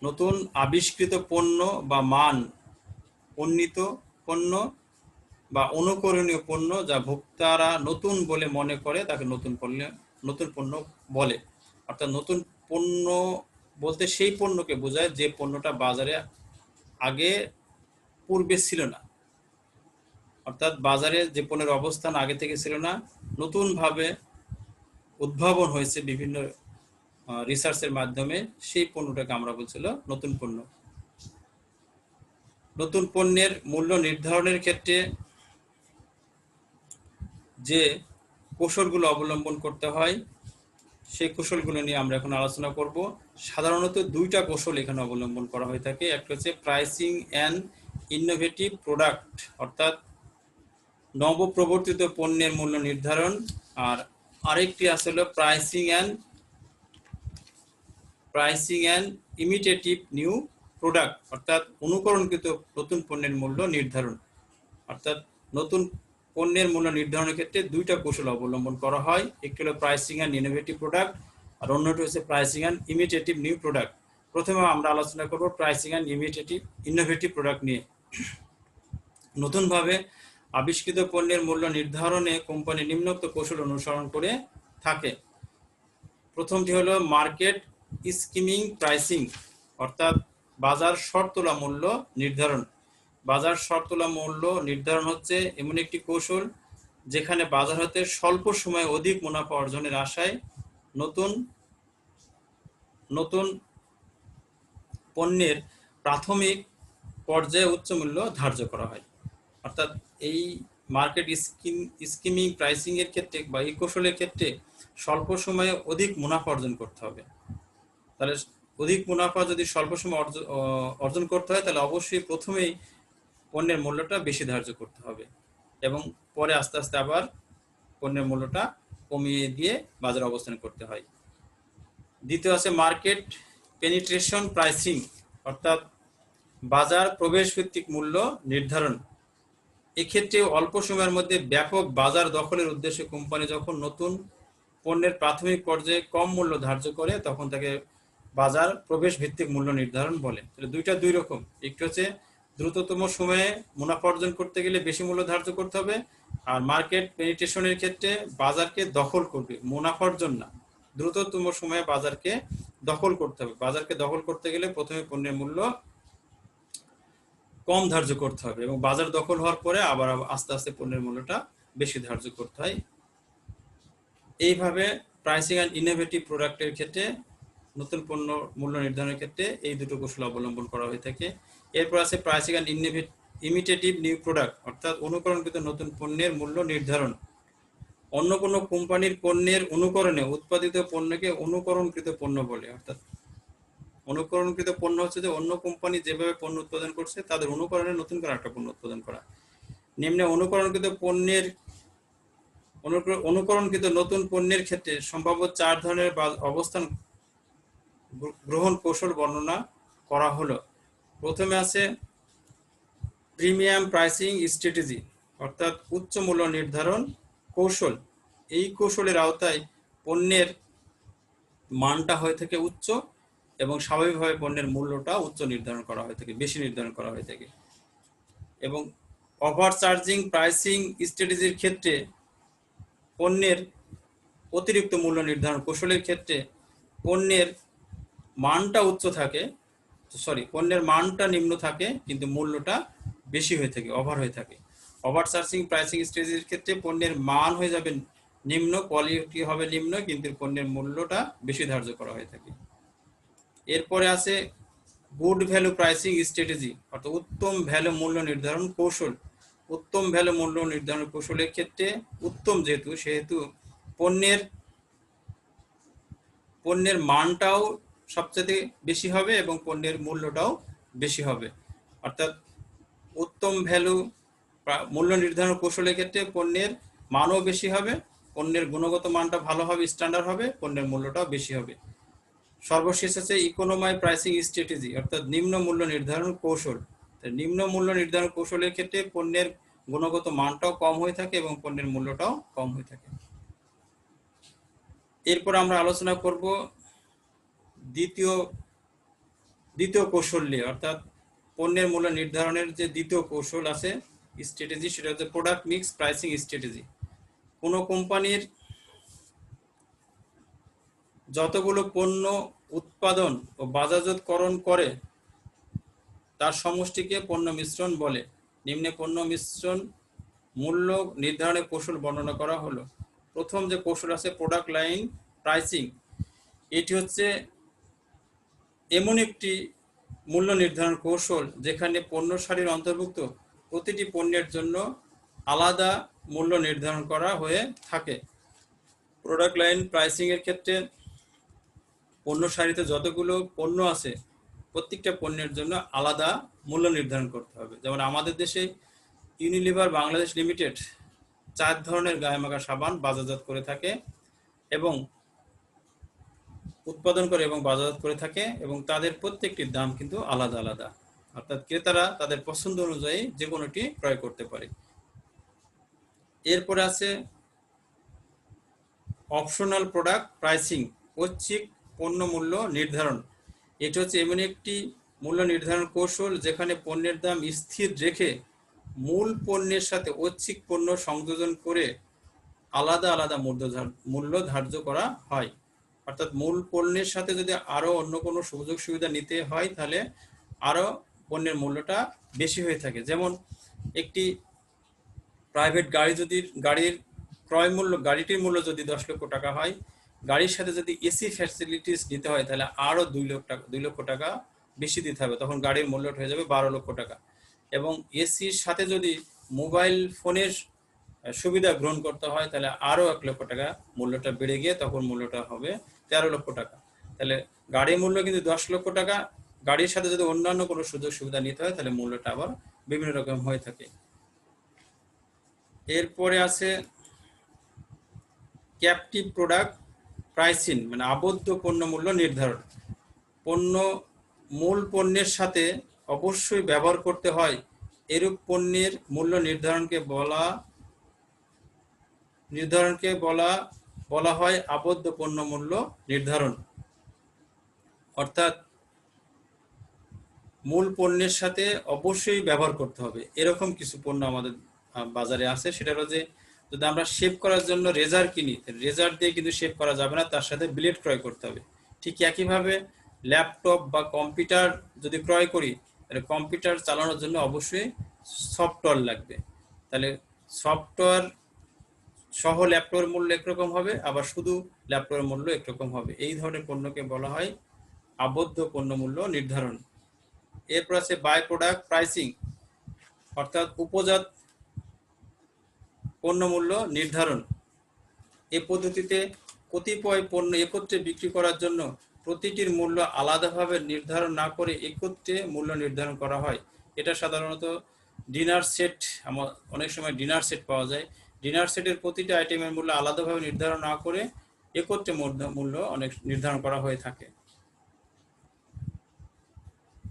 [SPEAKER 1] নতুন আবিষ্কৃত পণ্য বা মান উন্নীত পণ্য বা অনুকরণীয় পণ্য যা ভোক্তারা নতুন বলে মনে করে তাকে নতুন পণ্য বলে। অর্থাৎ নতুন পণ্য বলতে সেই পণ্যকে বোঝায় যে পণ্যটা বাজারে আগে পূর্বে ছিল না। অর্থাৎ বাজারে যে পণ্যের অবস্থান আগে থেকে ছিল না, নতুনভাবে উদ্ভাবন হয়েছে বিভিন্ন রিসার্চের মাধ্যমে, সেই পণ্যটাকে আমরা বলছিল নতুন পণ্য। নতুন পণ্যের মূল্য নির্ধারণের ক্ষেত্রে যে কৌশলগুলো অবলম্বন করতে হয় সেই কৌশলগুলো নিয়ে আমরা এখন আলোচনা করব। সাধারণত দুইটা কৌশল এখানে অবলম্বন করা হয়ে থাকে। একটা হচ্ছে প্রাইসিং অ্যান্ড ইনোভেটিভ প্রোডাক্ট, অর্থাৎ নবপ্রবর্তিত পণ্যের মূল্য নির্ধারণ, আর আরেকটি আসলে প্রাইসিং অ্যান্ড ইমিটেটিভ নিউ প্রোডাক্ট, অর্থাৎ অনুকরণকৃত নতুন পণ্যের মূল্য নির্ধারণ। অর্থাৎ নতুন পণ্যের মূল্য নির্ধারণের ক্ষেত্রে দুইটা কৌশল অবলম্বন করা হয়। একটি হলো প্রাইসিং অ্যান্ড ইনোভেটিভ প্রোডাক্ট আর অন্যটি হচ্ছে প্রাইসিং অ্যান্ড ইমিটেটিভ নিউ প্রোডাক্ট। প্রথমে আমরা আলোচনা করব প্রাইসিং অ্যান্ড ইনোভেটিভ প্রোডাক্ট নিয়ে। নতুনভাবে আবিষ্কৃত পণ্যের মূল্য নির্ধারণে কোম্পানি নিম্নোক্ত কৌশল অনুসরণ করে থাকে। প্রথমটি হলো মার্কেট স্কিমিং প্রাইসিং, অর্থাৎ বাজার শর্তলা মূল্য নির্ধারণ। বাজার শর্তলা মূল্য নির্ধারণ হচ্ছে এমন একটি কৌশল যেখানে বাজার হতে স্বল্প সময়ে অধিক মুনাফা অর্জনের আশায় নতুন পণ্যের প্রাথমিক পর্যায়ে উচ্চ মূল্য ধার্য করা হয়। অর্থাৎ এই মার্কেট স্কিমিং প্রাইসিং এর ক্ষেত্রে বা এই কৌশলের ক্ষেত্রে স্বল্প সময়ে অধিক মুনাফা অর্জন করতে হবে। তাহলে অধিক মুনাফা যদি স্বল্প সময় অর্জন করতে হয় তাহলে অবশ্যই প্রথমেই পণ্যের মূল্যটা বেশি ধার্য করতে হবে এবং পরে আস্তে আস্তে আবার পণ্যের মূল্যটা কমিয়ে দিয়ে বাজারে অবস্থান করতে হয়। দ্বিতীয় আছে মার্কেট পেনিট্রেশন প্রাইসিং, অর্থাৎ বাজার প্রবেশ ভিত্তিক মূল্য নির্ধারণ। এক্ষেত্রে অল্প সময়ের মধ্যে ব্যাপক বাজার দখলের উদ্দেশ্যে কোম্পানি যখন নতুন পণ্যের প্রাথমিক পর্যায়ে কম মূল্য ধার্য করে তখন তাকে বাজার প্রবেশ ভিত্তিক মূল্য নির্ধারণ বলে। তাহলে দুইটা দুই রকম, একটু হচ্ছে দ্রুততম সময়ে মুনাফা অর্জন করতে গেলে বেশি মূল্য ধার্য করতে হবে, আর মার্কেট পেনিট্রেশনের ক্ষেত্রে বাজারকে দখল করবে, মুনাফা অর্জন না, দ্রুততম সময়ে বাজারকে দখল করতে হবে। বাজারকে দখল করতে গেলে প্রথমে পণ্যের মূল্য কম ধার্য করতে হবে এবং বাজার দখল হওয়ার পরে আবার আস্তে আস্তে পণ্যের মূল্যটা বেশি ধার্য করতে হয়। এইভাবে প্রাইসিং অ্যান্ড ইনোভেটিভ প্রোডাক্টের ক্ষেত্রে, নতুন পণ্য মূল্য নির্ধারণের ক্ষেত্রে এই দুটো কৌশল অবলম্বন করা হয়ে থাকে। এরপর আছে প্রাইসিং অ্যান্ড ইমিটেটিভ নিউ প্রোডাক্ট, অর্থাৎ অনুকরণকৃত নতুন পণ্যের মূল্য নির্ধারণ। অন্য কোনো কোম্পানির পণ্যের অনুকরণে উৎপাদিত পণ্যকে অনুকরণকৃত পণ্য বলে। অর্থাৎ অনুকরণকৃত পণ্য হচ্ছে যে অন্য কোম্পানি যেভাবে পণ্য উৎপাদন করছে তাদের অনুকরণে নতুন করে একটা পণ্য উৎপাদন করা। নিম্নে অনুকরণকৃত নতুন পণ্যের ক্ষেত্রে সম্ভাব্য 4 ধরনের অবস্থান গ্রহণ কৌশল বর্ণনা করা হলো। প্রথমে আছে প্রিমিয়াম প্রাইসিং স্ট্র্যাটেজি, অর্থাৎ উচ্চ মূল্য নির্ধারণ কৌশল। এই কৌশলের আওতায় পণ্যের মানটা হয়ে থাকে উচ্চ এবং স্বাভাবিকভাবে পণ্যের মূল্যটা উচ্চ নির্ধারণ করা হয়ে থাকে, বেশি নির্ধারণ করা হয়ে থাকে। এবং ওভার চার্জিং প্রাইসিং স্ট্র্যাটেজির ক্ষেত্রে পণ্যের অতিরিক্ত মূল্য নির্ধারণ কৌশলের ক্ষেত্রে পণ্যের মানটা উচ্চ থাকে, পণ্যের মানটা নিম্ন থাকে কিন্তু মূল্যটা বেশি হয়ে থাকে, ওভার হয়ে থাকে। ওভার চার্জিং প্রাইসিং স্ট্র্যাটেজির ক্ষেত্রে পণ্যের মান হয়ে যাবে নিম্ন, কোয়ালিটি হবে নিম্ন, কিন্তু পণ্যের মূল্যটা বেশি ধার্য করা হয়ে থাকে। এরপরে আছে গুড ভ্যালু প্রাইসিং স্ট্র্যাটেজি, অর্থাৎ উত্তম ভ্যালু মূল্য নির্ধারণ কৌশল। উত্তম ভ্যালু মূল্য নির্ধারণ কৌশলের ক্ষেত্রে উত্তম সেহেতু পণ্যের মানটাও সবচেয়ে বেশি হবে এবং পণ্যের মূল্যটাও বেশি হবে। অর্থাৎ উত্তম ভ্যালু মূল্য নির্ধারণ কৌশলের ক্ষেত্রে পণ্যের মানও বেশি হবে, পণ্যের গুণগত মানটা ভালো হবে, স্ট্যান্ডার্ড হবে, পণ্যের মূল্যটাও বেশি হবে। সর্বশেষ আছে ইকোনমাই প্রাইসিং স্ট্র্যাটেজি, অর্থাৎ নিম্ন মূল্য নির্ধারণ কৌশল। নিম্ন মূল্য নির্ধারণ কৌশলের ক্ষেত্রে পণ্যের গুণগত মানটাও কম হয়ে থাকে এবং পণ্যের মূল্যটাও কম হয়ে থাকে। এরপর আমরা আলোচনা করব দ্বিতীয় কৌশল নিয়ে, অর্থাৎ পণ্যের মূল্য নির্ধারণের যে দ্বিতীয় কৌশল আছে স্ট্র্যাটেজি, সেটা হচ্ছে প্রোডাক্ট মিক্স প্রাইসিং স্ট্র্যাটেজি। কোনো কোম্পানির যতগুলো পণ্য উৎপাদন ও বাজারজাতকরণ করে তার সমষ্টিকে পণ্য মিশ্রণ বলে। নিম্নে পণ্য মিশ্রণ মূল্য নির্ধারণের কৌশল বর্ণনা করা হলো। প্রথম যে কৌশল আছে প্রোডাক্ট লাইন প্রাইসিং, এটি হচ্ছে এমন একটি মূল্য নির্ধারণ কৌশল যেখানে পণ্য সারির অন্তর্ভুক্ত প্রতিটি পণ্যের জন্য আলাদা মূল্য নির্ধারণ করা হয়ে থাকে। প্রোডাক্ট লাইন প্রাইসিং এর ক্ষেত্রে পণ্য সারিতে যতগুলো পণ্য আছে প্রত্যেকটা পণ্যের জন্য আলাদা মূল্য নির্ধারণ করতে হবে। যেমন আমাদের দেশে ইউনিলিভার বাংলাদেশ লিমিটেড 4 ধরনের গায়ে মাখা সাবান বাজারজাত করে থাকে এবং উৎপাদন করে এবং বাজারজাত করে থাকে এবং তাদের প্রত্যেকটির দাম কিন্তু আলাদা আলাদা, অর্থাৎ ক্রেতারা তাদের পছন্দ অনুযায়ী যে কোনোটি ক্রয় করতে পারে। এরপরে আছে অপশনাল প্রোডাক্ট প্রাইসিং, ঐচ্ছিক পণ্য মূল্য নির্ধারণ। এটা হচ্ছে এমন একটি মূল্য নির্ধারণ কৌশল যেখানে পণ্যের দাম স্থির রেখে মূল পণ্যের সাথে ঐচ্ছিক পণ্য সংযোজন করে আলাদা আলাদা মূল্য ধার্য করা হয়। অর্থাৎ মূল পণ্যের সাথে যদি আরো অন্য কোনো সুযোগ সুবিধা নিতে হয় তাহলে আরো পণ্যের মূল্যটা বেশি হয়ে থাকে। যেমন একটি প্রাইভেট গাড়ি যদি গাড়িটির মূল্য যদি 10 লক্ষ টাকা হয়, গাড়ির সাথে যদি এসি ফ্যাসিলিটিস নিতে হয় তাহলে আরো 2 লক্ষ টাকা বেশি দিতে হবে, তখন গাড়ির মূল্যটা হয়ে যাবে 12 লক্ষ টাকা। এবং এসির সাথে যদি মোবাইল ফোনের সুবিধা গ্রহণ করতে হয় তাহলে আরো 1 লক্ষ টাকা মূল্যটা বেড়ে গিয়ে তখন মূল্যটা হবে 13 লক্ষ টাকা। তাহলে গাড়ির মূল্য কিন্তু 10 লক্ষ টাকা, গাড়ির সাথে যদি অন্যান্য কোনো সুযোগ সুবিধা নিতে হয় তাহলে মূল্যটা আবার বিভিন্ন রকম হয়ে থাকে। এরপরে আছে ক্যাপটিভ প্রোডাক্ট প্রাইসিং, মানে আবদ্ধ পণ্য মূল্য নির্ধারণ। মূল পণ্যের সাথে অবশ্যই ব্যবহার করতে হয় এরূপ পণ্যের মূল্য নির্ধারণকে বলা হয় আবদ্ধ পণ্য মূল্য নির্ধারণ। অর্থাৎ মূল পণ্যের সাথে অবশ্যই ব্যবহার করতে হবে এরকম কিছু পণ্য আমাদের বাজারে আছে। সেটা হলো যে যদি আমরা শেভ করার জন্য রেজার কিনি, রেজার দিয়ে কিন্তু শেভ করা যাবে না, তার সাথে ব্লেড ক্রয় করতে হবে। ঠিক একইভাবে ল্যাপটপ বা কম্পিউটার যদি ক্রয় করি, তাহলে কম্পিউটার চালানোর জন্য অবশ্যই সফটওয়্যার লাগবে। তাহলে সফটওয়্যার সহ ল্যাপটপের মূল্য একরকম হবে, আবার শুধু ল্যাপটপের মূল্য একরকম হবে। এই ধরনের পণ্যকে বলা হয় আবদ্ধ পণ্য মূল্য নির্ধারণ। এরপর আছে বাই প্রোডাক্ট প্রাইসিং, অর্থাৎ উপজাত পণ্য মূল্য নির্ধারণ। এ পদ্ধতিতে কতিপয় পণ্য একত্রে বিক্রি করার জন্য প্রতিটির মূল্য আলাদাভাবে নির্ধারণ না করে একত্রে মূল্য নির্ধারণ করা হয়। এটা সাধারণত ডিনার সেট, অনেক সময় ডিনার সেট পাওয়া যায়। ডিনার সেটের প্রতিটি আইটেমের মূল্য আলাদাভাবে নির্ধারণ না করে একত্রে মূল্য অনেক নির্ধারণ করা হয়ে থাকে।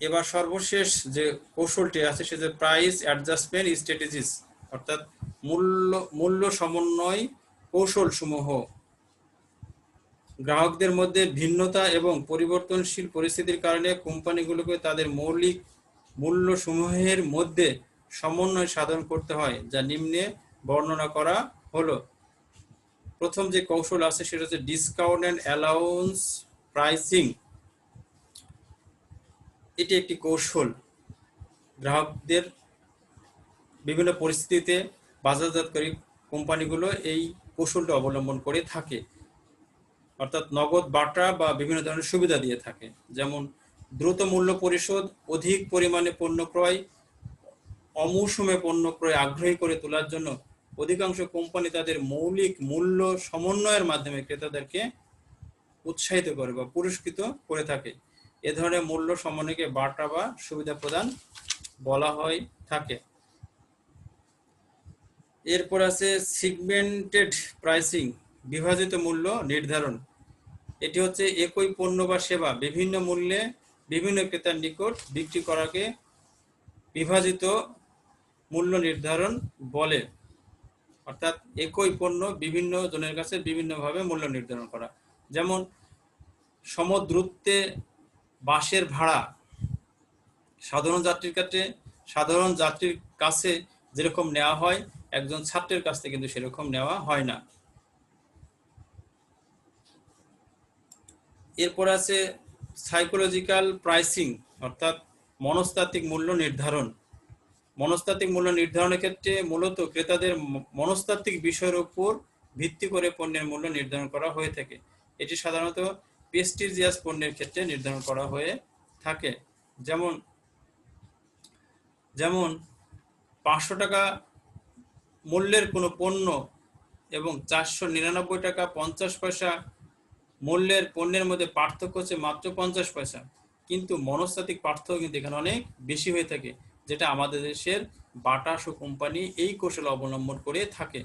[SPEAKER 1] এবার সর্বশেষ যে কৌশলটি আছে সেটা প্রাইস অ্যাডজাস্টমেন্ট স্ট্র্যাটেজিস, অর্থাৎ মূল্য সমন্বয় কৌশল সমূহ। গ্রাহকদের মধ্যে ভিন্নতা এবং পরিবর্তনশীল পরিস্থিতির কারণে কোম্পানিগুলোকে তাদের মৌলিক মূল্য সমূহের মধ্যে সমন্বয় সাধন করতে হয়, যা নিম্নে বর্ণনা করা হলো। প্রথম যে কৌশল আছে সেটা হচ্ছে ডিসকাউন্ট অ্যান্ড অ্যালাউন্স প্রাইসিং। এটি একটি কৌশল। গ্রাহকদের বিভিন্ন পরিস্থিতিতে বাজারজাতকারী কোম্পানিগুলো এই কৌশলটা অবলম্বন করে থাকে, অর্থাৎ নগদ বাটা বা বিভিন্ন ধরনের সুবিধা দিয়ে থাকে। যেমন দ্রুত মূল্য পরিশোধ, অধিক পরিমাণে পণ্য ক্রয়, অমৌসুমে পণ্য ক্রয় আগ্রহী করে তোলার জন্য অধিকাংশ কোম্পানি তাদের মৌলিক মূল্য সমন্বয়ের মাধ্যমে ক্রেতাদেরকে উৎসাহিত করে বা পুরস্কৃত করে থাকে। এ ধরনের মূল্য সমন্বয়কে বাটা বা সুবিধা প্রদান বলা হয় থাকে। এরপর আছে সেগমেন্টেড প্রাইসিং, বিভাজিত মূল্য নির্ধারণ। এটি হচ্ছে একই পণ্য বা সেবা বিভিন্ন মূল্যে বিভিন্ন ক্রেতার নিকট বিক্রি করাকে বিভাজিত মূল্য নির্ধারণ বলে। অর্থাৎ একই পণ্য বিভিন্ন জনের কাছে বিভিন্নভাবে মূল্য নির্ধারণ করা। যেমন সমদূরত্বে বাসের ভাড়া সাধারণ যাত্রীর কাছে যেরকম নেওয়া হয়, একজন ছাত্রের কাছ থেকে কিন্তু সেরকম নেওয়া হয় না। এরপর আছে সাইকোলজিক্যাল প্রাইসিং, অর্থাৎ মনস্তাত্ত্বিক মূল্য নির্ধারণ। মনস্তাত্ত্বিক মূল্য নির্ধারণের ক্ষেত্রে মূলত ক্রেতাদের মনস্তাত্ত্বিক বিষয়ের উপর ভিত্তি করে পণ্যের মূল্য নির্ধারণ করা হয়ে থাকে। এটি সাধারণত প্রেস্টিজিয়াস পণ্যের ক্ষেত্রে নির্ধারণ করা হয়ে থাকে। যেমন 500 টাকা মূল্যের কোনো পণ্য এবং 499 টাকা 50 পয়সা মূল্যের পণ্যের মধ্যে পার্থক্য হচ্ছে মাত্র 50 পয়সা, কিন্তু মনস্তাত্ত্বিক পার্থক্য কিন্তু এখানে অনেক বেশি হয়ে থাকে, যেটা আমাদের দেশের বাটা শো কোম্পানি এই কৌশল অবলম্বন করে থাকে।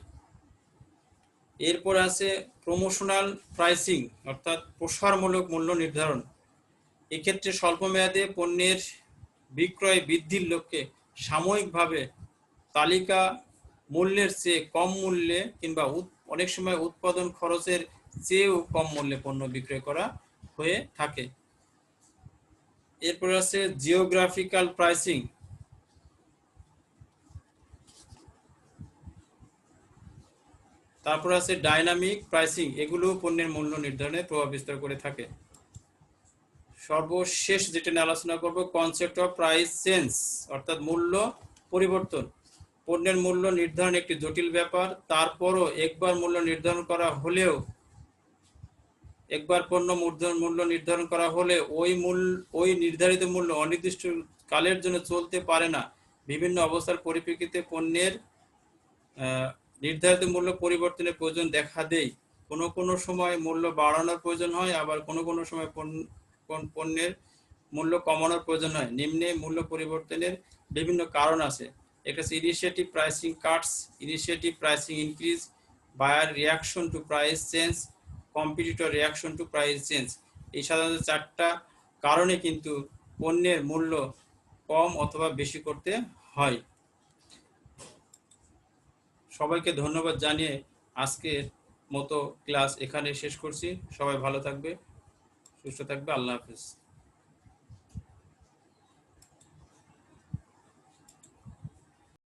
[SPEAKER 1] এরপর আছে প্রমোশনাল প্রাইসিং, অর্থাৎ প্রসারমূলক মূল্য নির্ধারণ। এক্ষেত্রে স্বল্পমেয়াদে পণ্যের বিক্রয় বৃদ্ধির লক্ষ্যে সাময়িকভাবে তালিকা মূল্যের চেয়ে কম মূল্যে কিংবা অনেক সময় উৎপাদন খরচের চেয়েও কম মূল্যে পণ্য বিক্রয় করা হয়ে থাকে। এরপর আছে জিওগ্রাফিক্যাল প্রাইসিং। তারপর আছে ডাইনামিক প্রাইসিং, এগুলো পণ্যের মূল্য নির্ধারণে প্রভাব বিস্তার করে থাকে। সর্বশেষ যেটা নিয়ে আলোচনা করব, কনসেপ্ট অফ প্রাইস চেঞ্জ, অর্থাৎ মূল্য পরিবর্তন। পণ্যের মূল্য নির্ধারণ একটি জটিল ব্যাপার। তারপরও একবার পণ্য মূল্য নির্ধারণ করা হলে ওই নির্ধারিত মূল্য অনির্দিষ্ট কালের জন্য চলতে পারে না। বিভিন্ন অবস্থার পরিপ্রেক্ষিতে পণ্যের নির্ধারিত মূল্য পরিবর্তনের প্রয়োজন দেখা দেয়। কোনো সময় মূল্য বাড়ানোর প্রয়োজন হয়, আবার কোনো সময় পণ্যের মূল্য কমানোর প্রয়োজন হয়। নিম্নে মূল্য পরিবর্তনের বিভিন্ন কারণ আছে। একটা হচ্ছে initiative pricing cuts, initiative pricing increase, buyer reaction to price change, competitor reaction to price change. এই সাধারণত 4টা কারণে কিন্তু পণ্যের মূল্য কম অথবা বেশি করতে হয়। সবাইকে ধন্যবাদ জানিয়ে আজকের মতো ক্লাস এখানে শেষ করছি। সবাই ভালো থাকবে, সুস্থ থাকবে। আল্লাহ হাফেজ।